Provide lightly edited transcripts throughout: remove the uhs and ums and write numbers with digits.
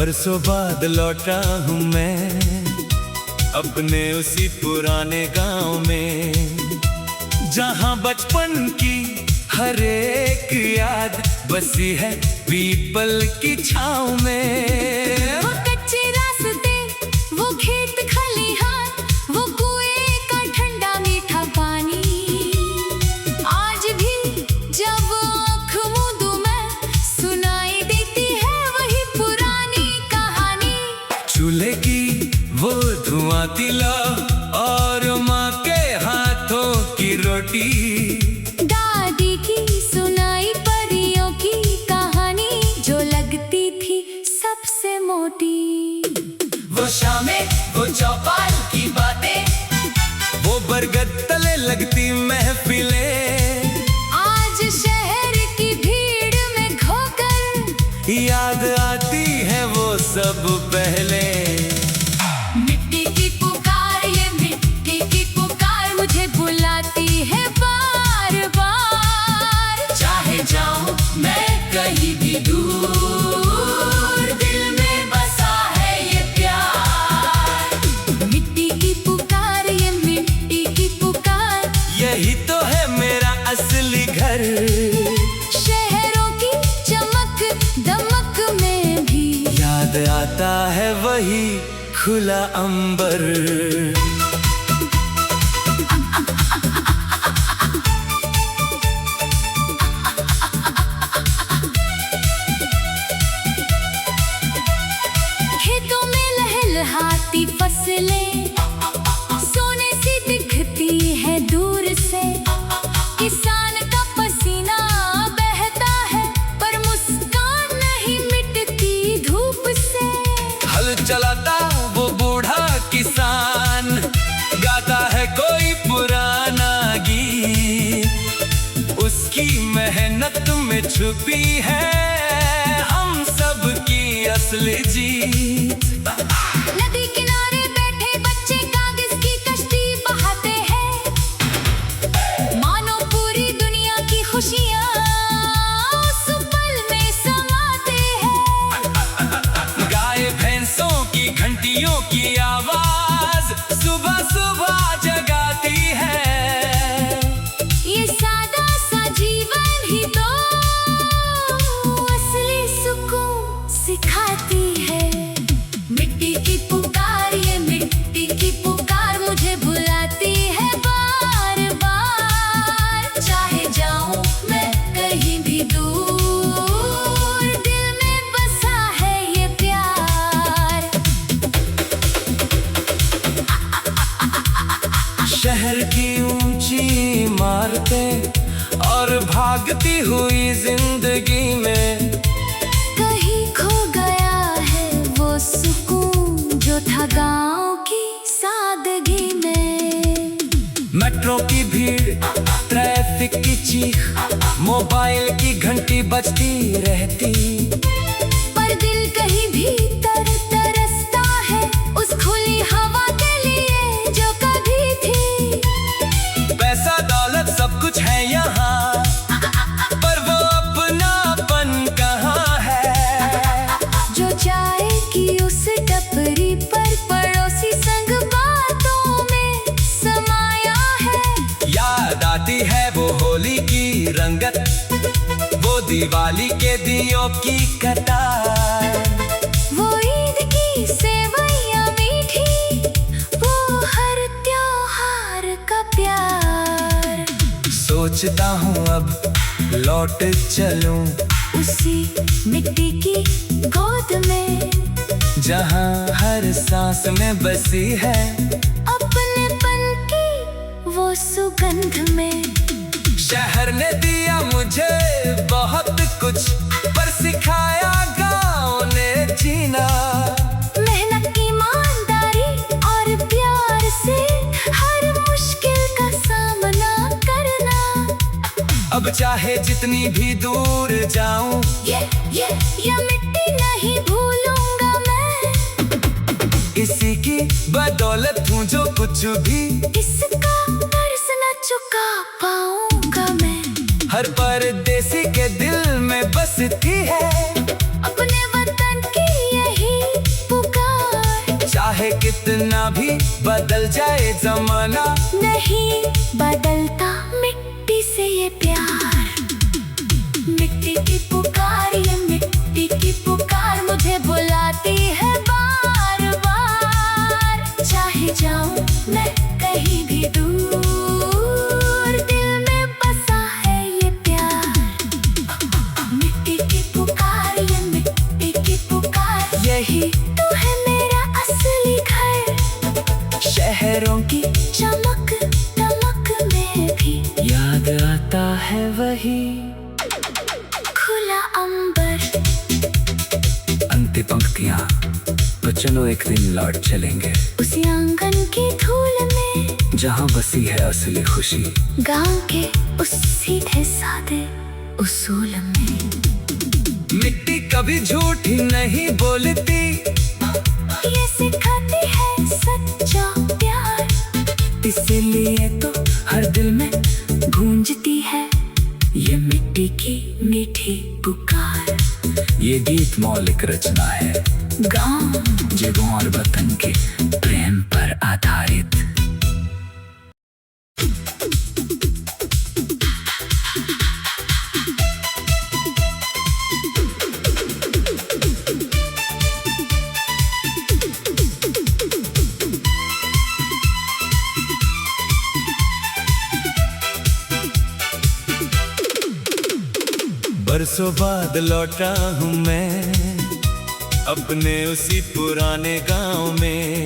बरसों बाद लौटा हूँ मैं अपने उसी पुराने गांव में, जहाँ बचपन की हर एक याद बसी है पीपल की छाँव में। वो कच्चे रास्ते, वो खेत खलिहान, वो कुएं का ठंडा मीठा पानी, आज भी जब आँख मूंदूं मैं सुनाई देती है वही पुरानी कहानी। चूल्हे की वो धुआं तिला और माँ के हाथों की रोटी, दादी की सुनाई परियों की कहानी जो लगती थी सबसे मोटी। वो शामें, वो चौपाल की बातें, वो बरगद तले लगती महफिलें, आज शहर की भीड़ में खोकर याद आती है वो सब पहले। मिट्टी की पुकार, ये मिट्टी की पुकार मुझे बुलाती है बार बार। चाहे जाऊं मैं कहीं भी दूर, दिल में बसा है ये प्यार। मिट्टी की पुकार, ये मिट्टी की पुकार, यही तो है मेरा असली घर। शहरों की चमक दमक में भी याद आता है वही खुला अंबर। खेतों में लहलहाती फसलें सोने सी दिखती है दूर से। किसान का पसीना बहता है पर मुस्कान नहीं मिटती धूप से। हल चलाता वो बूढ़ा किसान, गाता है कोई पुराना गीत, उसकी मेहनत में छुपी है हम सब की असली जीत। नदी किनारे बैठे बच्चे कागज की कश्ती बहाते हैं, मानो पूरी दुनिया की खुशियाँ उस पल में समाते हैं। गाय भैंसों की घंटियों की आवाज सुबह सुबह जगाती है। ये सादा सा जीवन ही तो असली सुकून सिखाती है। मिट्टी की पुकार, ये मिट्टी की पुकार मुझे बुलाती है बार बार। चाहे जाऊं मैं कहीं भी दूर, दिल में बसा है ये प्यार। शहर की ऊंची इमारतें और भागती हुई जिंदगी में कहीं खो गया है वो सुकून जो था गांव की सादगी में। मेट्रो की भीड़, ट्रैफिक की चीख, मोबाइल की घंटी बजती रहती, पर दिल कहीं भीतर तरसता है उस खुली हवा के लिए जो कभी थी। पैसा दौलत सब कुछ है यहाँ, पर वो अपनापन कहाँ है। जो चाय की उस टपरी पर पड़ोसी संग बातों में समाया है। याद आती है वो होली की रंगत, वो दिवाली के दियों की कतार, वो ईद की सेवैयाँ मीठी, वो हर त्योहार का प्यार। सोचता हूँ अब लौट चलूं उसी मिट्टी की गोद में, जहाँ हर सांस में बसी है अपनेपन की वो सुगंध में। शहर ने दिया मुझे बहुत कुछ, पर सिखाया गाँव ने जीना। मेहनत, ईमानदारी और प्यार से हर मुश्किल का सामना करना। अब चाहे जितनी भी दूर जाऊं, ये मिट्टी नहीं भूलूंगा मैं। इसी की बदौलत हूँ जो कुछ भी, इसका कर्ज न चुका पाऊंगा मैं। हर परदेसी के दिल में बसती है अपने वतन की यही कितना भी बदल जाए जमाना, नहीं बदलता मिट्टी से ये प्यार। मिट्टी की पुकार, ये मिट्टी की पुकार मुझे बुलाती है बार बार। चाहे जाऊं मैं कहीं भी दूर, दिल में बसा है ये प्यार। मिट्टी की पुकार, ये मिट्टी की पुकार, यही तो है मेरा असली घर। शहरों की चमक दमक में भी याद आता है वही खुला अंबर। अंतिम पंक्तियाँ, तो चलो एक दिन लौट चलेंगे उसी आंगन की धूल में, जहाँ बसी है असली खुशी। गांव के उस सीधे सादे उसूल में। मिट्टी कभी झूठ ही नहीं बोलती, ये सिखाती है सच्चा प्यार। इसीलिए तो हर दिल में गूंजती है ये मिट्टी की मीठी पुकार। ये गीत मौलिक रचना है, गांव जगहों और वतन के प्रेम पर आधारित। बरसों बाद लौटा हूँ मैं अपने उसी पुराने गांव में,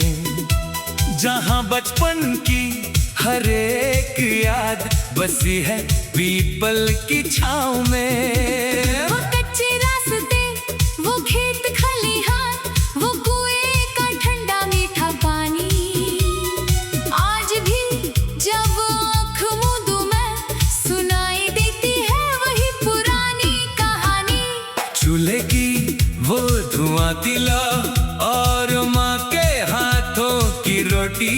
जहाँ बचपन की हर एक याद बसी है पीपल की छाँव में। वो कच्चे रास्ते, वो खेत खलिहान, वो कुएं का ठंडा मीठा पानी। आज भी जब आँख मूंदूं मैं, सुनाई देती है वही पुरानी कहानी। चूल्हे की वो धुआं तिला और माँ के हाथों की रोटी,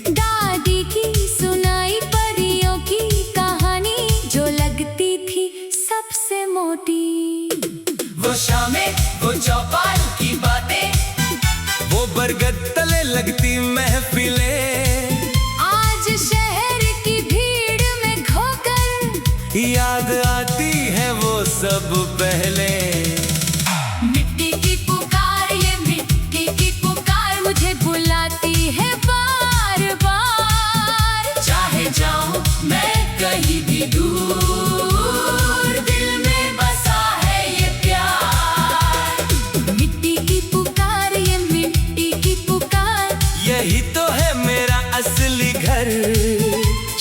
दादी की सुनाई परियों की कहानी, जो लगती थी सबसे मोटी। वो शामें, वो चौपाल की बातें, वो बरगद तले लगती महफिलें। आज शहर की भीड़ में खोकर याद आती है वो सब पहले। मिट्टी की पुकार, ये मिट्टी की पुकार मुझे बुलाती है बार बार। चाहे जाऊं मैं कहीं भी दूर, दिल में बसा है ये प्यार। मिट्टी की पुकार, ये मिट्टी की पुकार, यही तो है मेरा असली घर।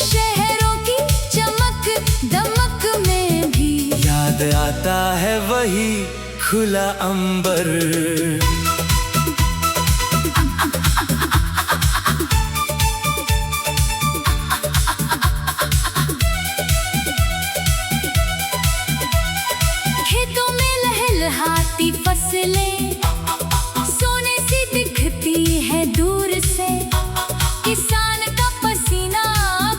शहरों की चमक दमक में भी याद आता है वही खुला अंबर। खेतों में लहलहाती फसलें, सोने सी दिखती है दूर से। किसान का पसीना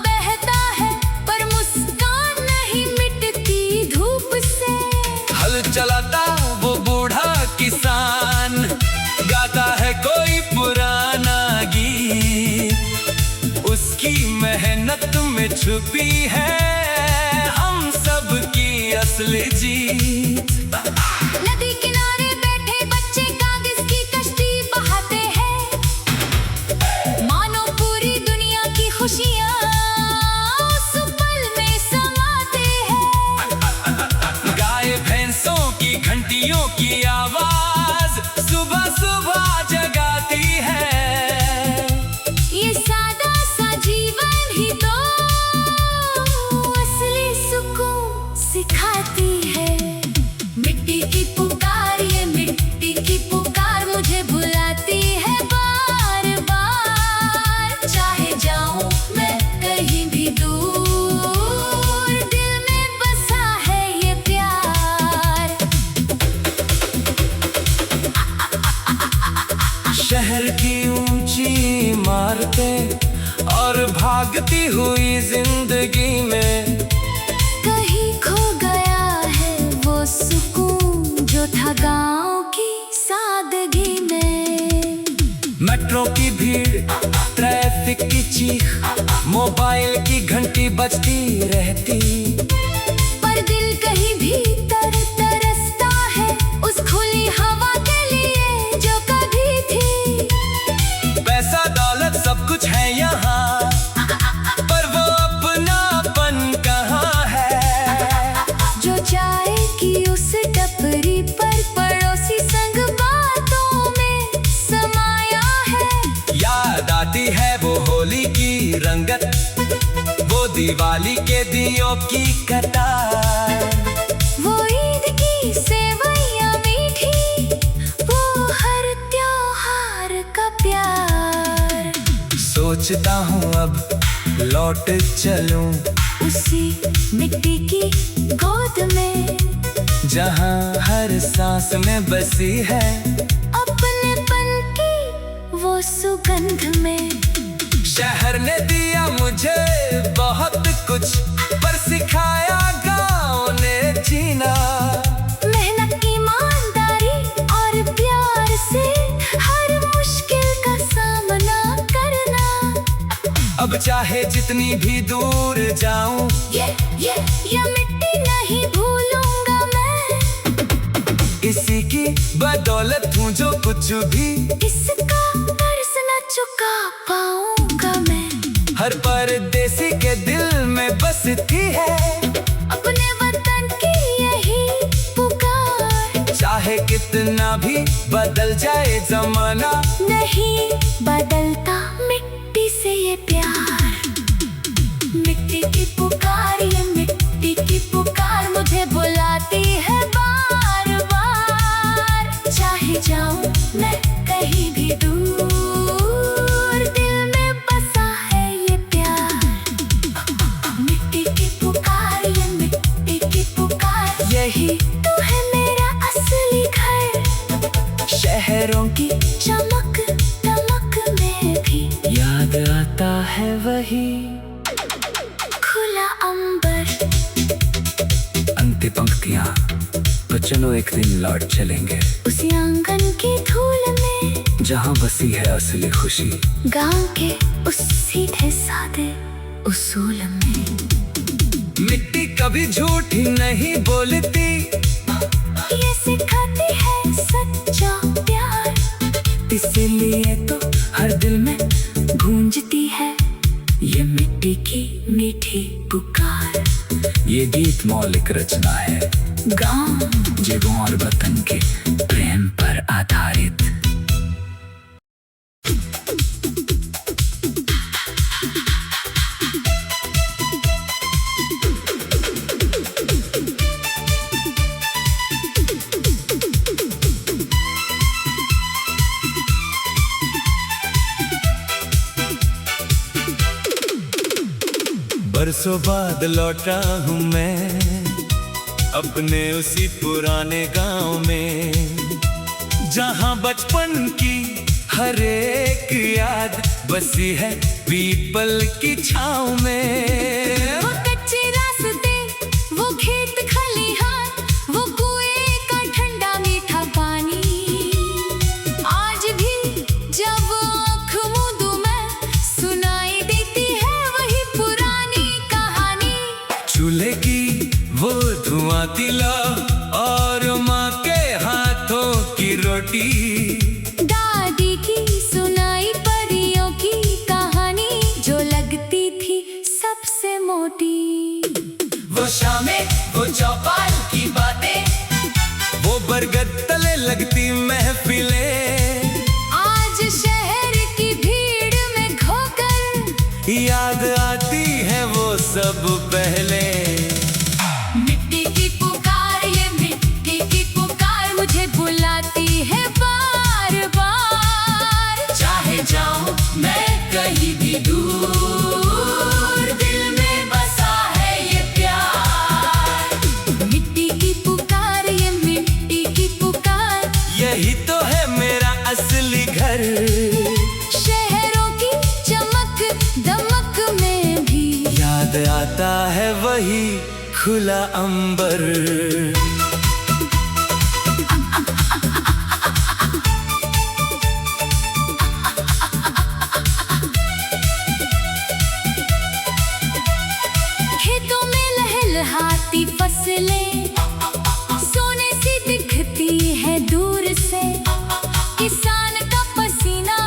बहता है, पर मुस्कान नहीं मिटती धूप से। हल चलाता वो बूढ़ा किसान, गाता है कोई पुराना गीत। उसकी मेहनत में छुपी है हम सब की असली जीत। नदी किनारे बैठे बच्चे कागज की कश्ती बहाते हैं, मानो पूरी दुनिया की खुशियाँ उस पल में समाते हैं। गाय भैंसों की घंटियों की आवाज सुबह सुबह जगाती है। ये सादा सा जीवन ही तो असली सुकून सिखाती है। मिट्टी की पुकार, ये मिट्टी की पुकार मुझे बुलाती है बार बार। चाहे जाऊं मैं कहीं भी दूर, दिल में बसा है ये प्यार। शहर की ऊंची इमारतें और भागती हुई जिंदगी में, कहीं खो गया है वो सुकून जो था गांव की सादगी में। मेट्रो की ट्रैफिक की चीख, मोबाइल की घंटी बजती रहती। पर दिल कहीं भीतर तरसता है उस खुली हवा के लिए जो कभी थी। पैसा दौलत सब कुछ है यहाँ, पर वो अपनापन कहाँ है। जो चाय की उस टपरी पर पड़ोसी संग बातों में समाया है। याद आती है वो होली की रंगत, वो दिवाली के दियों की कतार, वो ईद की सेवैयां मीठी, वो हर त्योहार का प्यार। सोचता हूँ अब लौट चलूं उसी मिट्टी की गोद में, जहाँ हर सांस में बसी है अपनेपन की वो सुगंध में। शहर ने दिया मुझे बहुत कुछ, पर सिखाया गाँव ने जीना। मेहनत ईमानदारी और प्यार से हर मुश्किल का सामना करना। अब चाहे जितनी भी दूर जाऊं, ये मिट्टी नहीं भूलूंगा मैं। इसी की बदौलत हूँ जो कुछ भी, इसका कर्ज न चुका पाऊंगा मैं। हर परदेसी के दिल में बसती है अपने वतन की यही पुकार। चाहे कितना भी बदल जाए जमाना, नहीं बदलता मिट्टी से ये प्यार। मिट्टी की पुकार, ये मिट्टी की पुकार मुझे बुलाती है बार बार। चाहे जाऊं मैं कहीं भी दूर, दिल में बसा है ये प्यार। मिट्टी की पुकार, ये मिट्टी की पुकार, यही तू है मेरा असली घर। शहरों की चमक दमक में भी याद आता है वही खुला अंबर। अंतिम पंक्तियाँ, तो चलो एक दिन लौट चलेंगे उसी आंगन की धूल में, जहाँ बसी है असली खुशी। गांव के उस सीधे सादे उसूल में। मिट्टी कभी झूठी नहीं बोलती, ये सिखाती है सच्चा प्यार। इसीलिए तो हर दिल में गूंजती है ये मिट्टी की मीठी पुकार। ये गीत मौलिक रचना है, गांव जगहों और वतन के प्रेम पर आधारित। बरसों बाद लौटा हूँ मैं अपने उसी पुराने गांव में, जहाँ बचपन की हर एक याद बसी है पीपल की छाँव में। वो कच्चे रास्ते, वो खेत खलिहान, वो कुएं का ठंडा मीठा पानी। आज भी जब आँख मूंदूं मैं, सुनाई देती है वही पुरानी कहानी। चूल्हे की वो धुआं तिला और माँ के हाथों की रोटी, दादी की सुनाई परियों की कहानी, जो लगती थी सबसे मोटी। वो शामें, वो चौपाल की बातें, वो बरगद तले लगती महफिलें। आज शहर की भीड़ में खोकर याद आती है वो सब पहले। मिट्टी की पुकार, ये मिट्टी की पुकार मुझे बुलाती है बार बार। चाहे जाऊं मैं कहीं भी दूर, दिल में बसा है ये प्यार। मिट्टी की पुकार, ये मिट्टी की पुकार, यही तो है मेरा असली घर। शहरों की चमक दमक में भी याद आता है वही खुला अंबर। फसलें सोने सी दिखती है दूर से। किसान का पसीना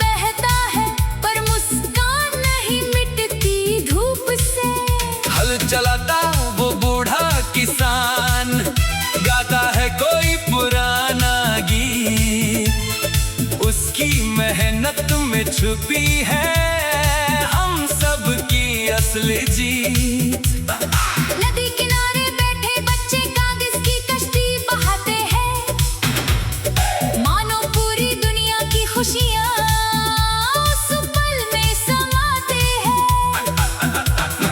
बहता है पर मुस्कान नहीं मिटती धूप से। हल चलाता वो बूढ़ा किसान, गाता है कोई पुराना गीत। उसकी मेहनत में छुपी है हम सब की असली जीत। नदी किनारे बैठे बच्चे कागज की कश्ती बहाते हैं, मानो पूरी दुनिया की खुशियाँ उस पल में समाते हैं।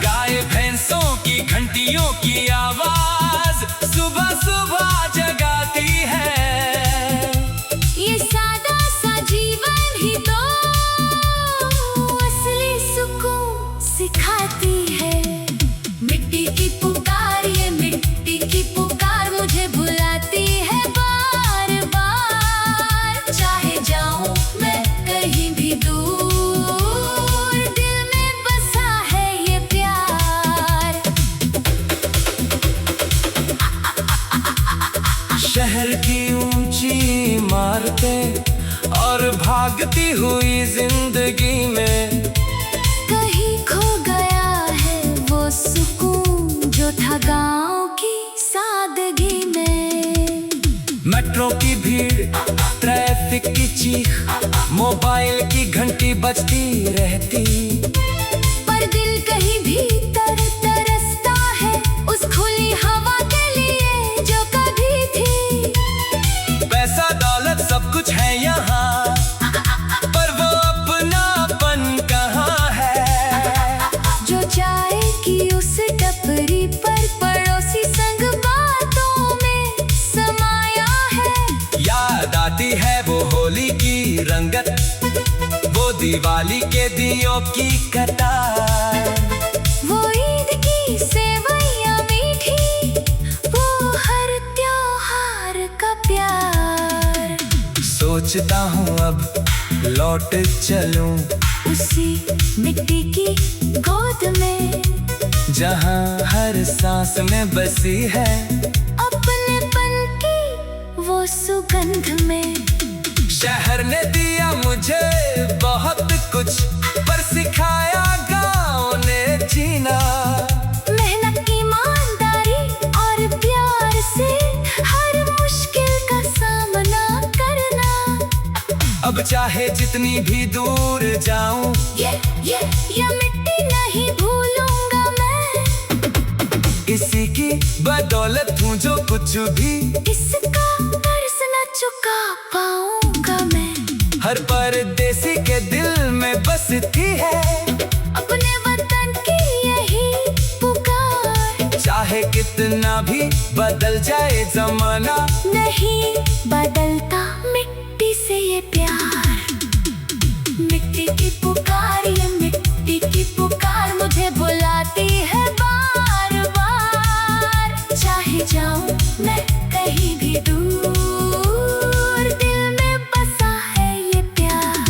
गाय भैंसों की घंटियों की आवाज सुबह सुबह जगाती है। ये सादा सा जीवन ही तो असली सुकून सिखाती है। मिट्टी की पुकार, ये मिट्टी की पुकार मुझे बुलाती है बार बार। चाहे जाऊं मैं कहीं भी दूर, दिल में बसा है ये प्यार। शहर की ऊंची इमारतें और भागती हुई जिंदगी में कहीं खो गया है वो सुकून जो था गाँव की सादगी में। मेट्रो की भीड़, ट्रैफिक की चीख, मोबाइल की घंटी बजती रहती, पर दिल कहीं भीतर तरसता है उस खुली हवा के लिए जो कभी थी। पैसा दौलत सब कुछ है यहाँ, पर वो अपनापन कहाँ है। जो चाय की उस टपरी पर पड़ोसी संग बातों में समाया है। याद आती है वो होली की रंगत, वो दिवाली के दियों की कतार। वो ईद की सेवैयाँ मीठी, वो हर त्योहार का प्यार। सोचता हूँ अब लौट चलूं उसी मिट्टी की गोद में, जहाँ हर सांस में बसी है अपनेपन की वो सुगंध में। शहर ने दिया मुझे बहुत कुछ, पर सिखाया गाँव ने जीना। मेहनत, ईमानदारी और प्यार से हर मुश्किल का सामना करना। अब चाहे जितनी भी दूर जाऊं, ये मिट्टी नहीं भूलूंगा मैं। इसी की बदौलत हूँ जो कुछ भी, इसका कर्ज न चुका पाऊंगा मैं। हर परदेसी के दिल में बसती है अपने वतन की यही पुकार। चाहे कितना भी बदल जाए जमाना, नहीं बदलता मिट्टी से ये प्यार। मिट्टी की पुकार, ये मिट्टी की पुकार मुझे बुलाती है बार बार। चाहे जाऊं मैं कहीं भी दूर, दिल में बसा है ये प्यार।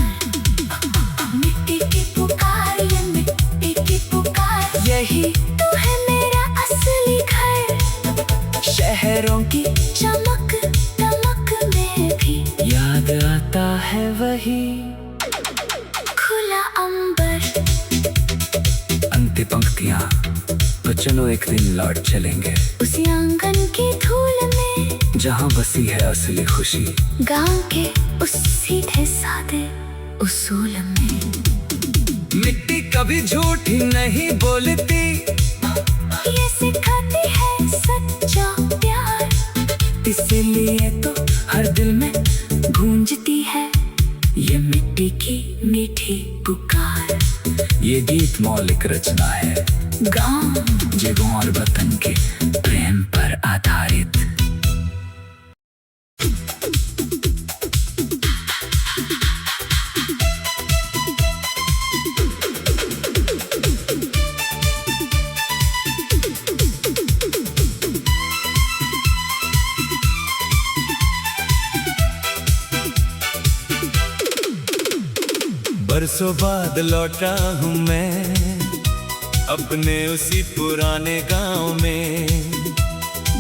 मिट्टी की पुकार, ये मिट्टी की पुकार, यही तो है मेरा असली घर। शहरों की चमक दमक में भी याद आता है वही खुला अंबर। अंतिम पंक्तियाँ, तो चलो एक दिन लौट चलेंगे उसी आंगन की धूल में, जहाँ बसी है असली खुशी गांव के उस सीधे सादे उसूल में। मिट्टी कभी झूठ नहीं बोलती, ये सिखाती है सच्चा प्यार। इसीलिए तो हर दिल में गूंजती है ये मिट्टी की मीठी पुकार। ये गीत मौलिक रचना है गांव जगहों और वतन के प्रेम पर आधारित। बरसों बाद लौटा हूँ मैं अपने उसी पुराने गांव में।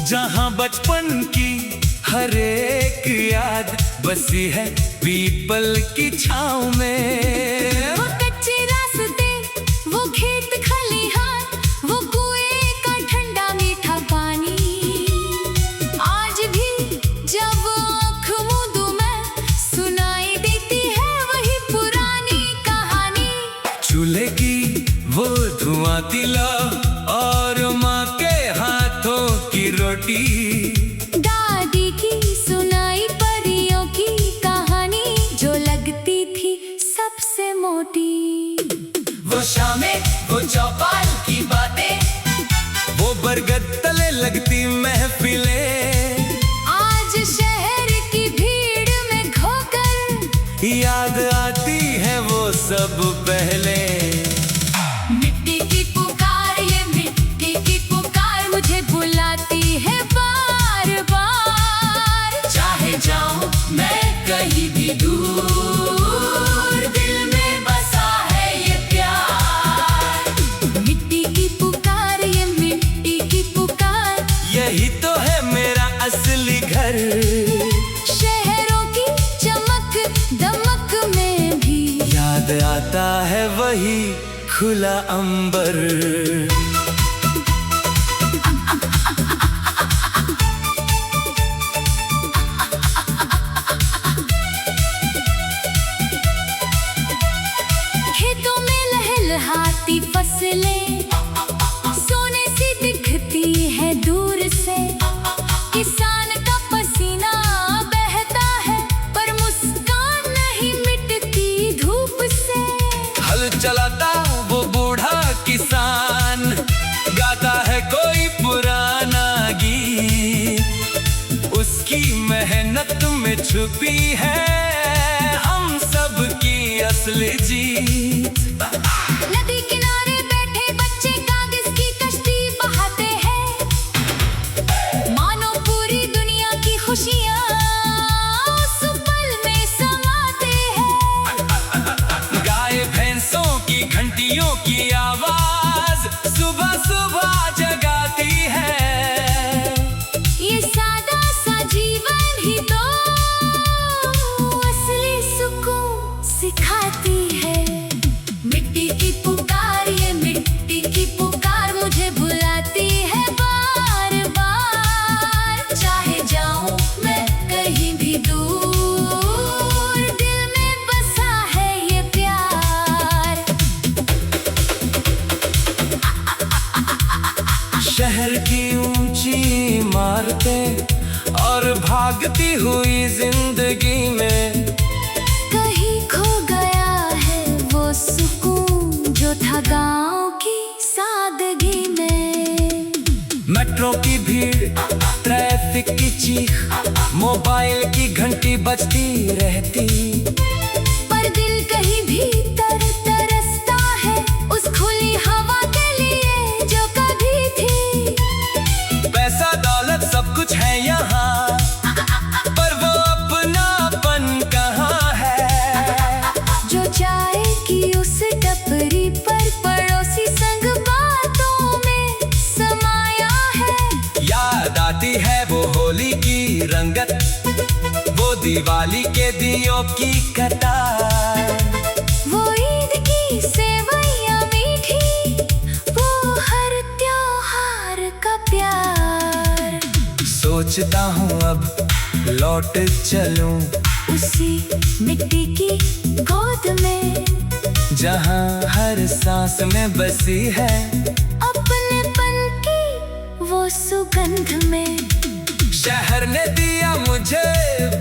जहाँ बचपन की हर एक याद बसी है पीपल की छाँव में। वो कच्चे रास्ते, वो खेत खलिहान, वो कुएं का ठंडा मीठा पानी, आज भी जब आँख मूंदूं मैं सुनाई देती है वही पुरानी कहानी। चूल्हे की वो धुआं तिला और माँ के हाथों की रोटी, दादी की सुनाई परियों की कहानी जो लगती थी सबसे मोटी। वो शामें, वो चौपाल की बातें, वो बरगद तले लगती महफिलें, आज शहर की भीड़ में खोकर याद आती है वो सब पहले। मिट्टी की पुकार, ये मिट्टी की पुकार मुझे बुलाती है बार बार। चाहे जाऊं मैं कहीं भी दूर, दिल में बसा है ये प्यार। मिट्टी की पुकार, ये मिट्टी की पुकार, यही तो है मेरा असली घर। शहरों की चमक दमक में भी याद आता है वही खुला अंबर। खेतों में लहलहाती फसलें सोने सी दिखती है दूर से। किसान का पसीना बहता है पर मुस्कान नहीं मिटती धूप से। हल चलाता वो बूढ़ा किसान, गाता है कोई पुराना गीत, उसकी मेहनत में छुपी है हम सब की असली जीत। नदी किनारे बैठे बच्चे कागज की कश्ती बहाते हैं, मानो पूरी दुनिया की खुशियाँ उस पल में समाते हैं। गाय भैंसों की घंटियों की आवाज सुबह सुबह जगाती है। ये सादा सा जीवन ही तो असली सुकून सिखाती है। मिट्टी की पुकार, ये मिट्टी की पुकार मुझे बुलाती है बार बार। चाहे जाऊं मैं कहीं भी दूर, दिल में बसा है ये प्यार। शहर की ऊंची इमारतें और भागती हुई जिंदगी में कहीं खो गया है वो सुकून जो था गाँव की सादगी में। मेट्रो की भीड़, ट्रैफिक की चीख, मोबाइल की घंटी बजती रहती, पर दिल कहीं भीतर तरसता है उस खुली हवा के लिए जो कभी थी। पैसा दौलत सब कुछ है यहाँ, पर वो अपनापन कहाँ है। जो चाय की उस टपरी पर पड़ोसी संग बातों में समाया है। याद आती है वो होली की रंगत, वो दिवाली के दियों की कतार, वो ईद की सेवैयाँ मीठी, वो हर त्योहार का प्यार। सोचता हूँ अब लौट चलूं उसी मिट्टी की गोद में, जहाँ हर सांस में बसी है अपनेपन की वो सुगंध में। शहर ने दिया मुझे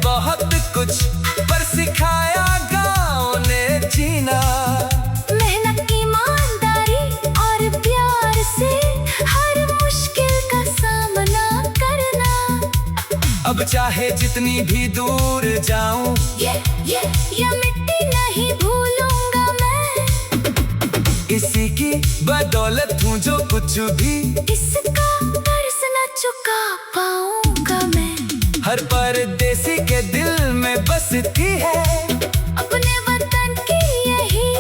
बहुत कुछ, पर सिखाया गाँव ने जीना। मेहनत, ईमानदारी और प्यार से हर मुश्किल का सामना करना। अब चाहे जितनी भी दूर जाऊं, ये मिट्टी नहीं भूलूंगा मैं। इसी की बदौलत हूँ जो कुछ भी, इसका कर्ज न चुका पाऊंगा मैं। हर परदेसी के दिल में बसती है अपने वतन की यही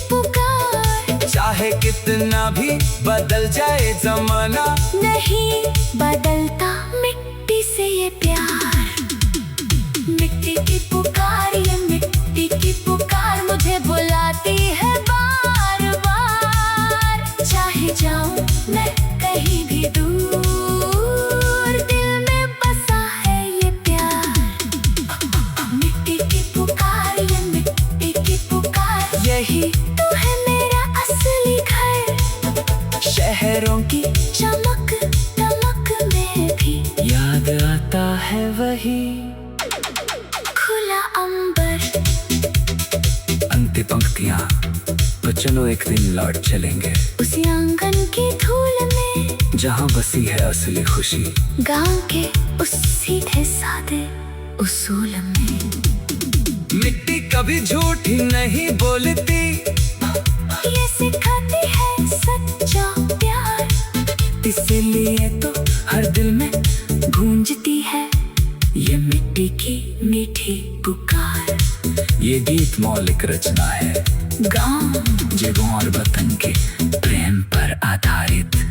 पुकार। चाहे कितना भी बदल जाए जमाना, नहीं बदलता मिट्टी। की पुकार, ये मिट्टी की पुकार मुझे बुलाती है बार बार। चाहे जाऊं मैं कहीं भी दूर, दिल में बसा है ये प्यार। मिट्टी की पुकार, ये मिट्टी की पुकार, यही तो है मेरा असली घर। शहरों की चमक दमक में भी याद आता है वही खुला अंबर। अंतिम पंक्तियाँ, तो चलो एक दिन लौट चलेंगे उसी आंगन की धूल में, जहाँ बसी है असली खुशी। गांव के उस सीधे सादे उसूल में। मिट्टी कभी झूठ ही नहीं बोलती, ये सिखाती है सच्चा प्यार। इसीलिए तो हर दिल में गूंजती है ये मिट्टी की मीठी पुकार। ये गीत मौलिक रचना है, गांव जगहों और वतन के प्रेम पर आधारित।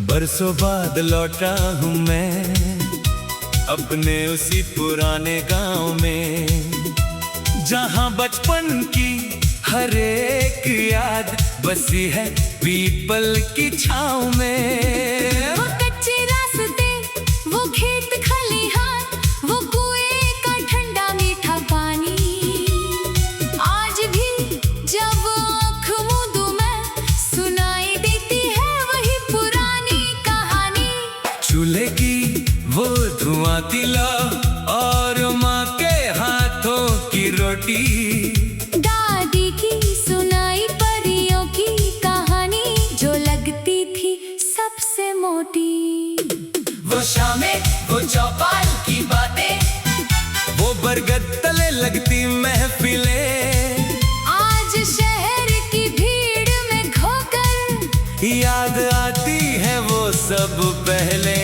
बरसों बाद लौटा हूँ मैं अपने उसी पुराने गांव में, जहाँ बचपन की हर एक याद बसी है पीपल की छाँव में। वो कच्चे रास्ते, वो खेत खलिहान, वो कुएं का ठंडा मीठा पानी। आज भी जब आँख मूंदूं मैं, सुनाई देती है वही पुरानी कहानी। चूल्हे की वो धुआं तिला और माँ के हाथों की रोटी, दादी की सुनाई परियों की कहानी, जो लगती थी सबसे मोटी। वो शामें, वो चौपाल की बातें, वो बरगद तले लगती महफिलें, आज शहर की भीड़ में खोकर याद आती है वो सब पहले।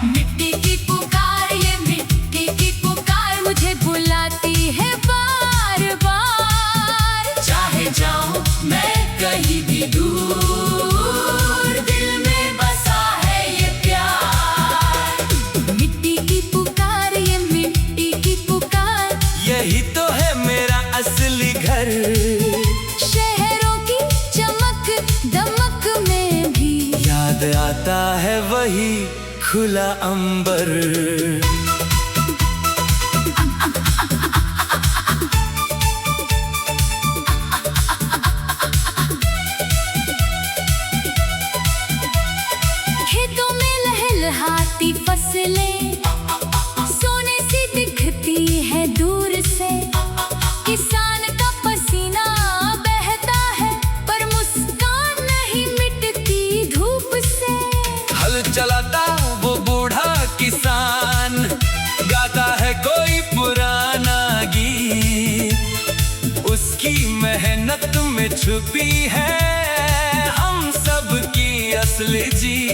मिट्टी की पुकार, ये मिट्टी की पुकार मुझे बुलाती है बार बार। चाहे जाऊं मैं कहीं भी दूर, दिल में बसा है ये प्यार। मिट्टी की पुकार, ये मिट्टी की पुकार, यही तो है मेरा असली घर। शहरों की चमक दमक में भी याद आता है वही खुला अंबर। खेतों में लहलहाती फसलें, सोने सी दिखती है दूर से। किसान का पसीना बहता है, पर मुस्कान नहीं मिटती धूप से। हल चलाता वो बूढ़ा किसान, गाता है कोई पुराना गीत, उसकी मेहनत में छुपी है हम सब की असली जीत।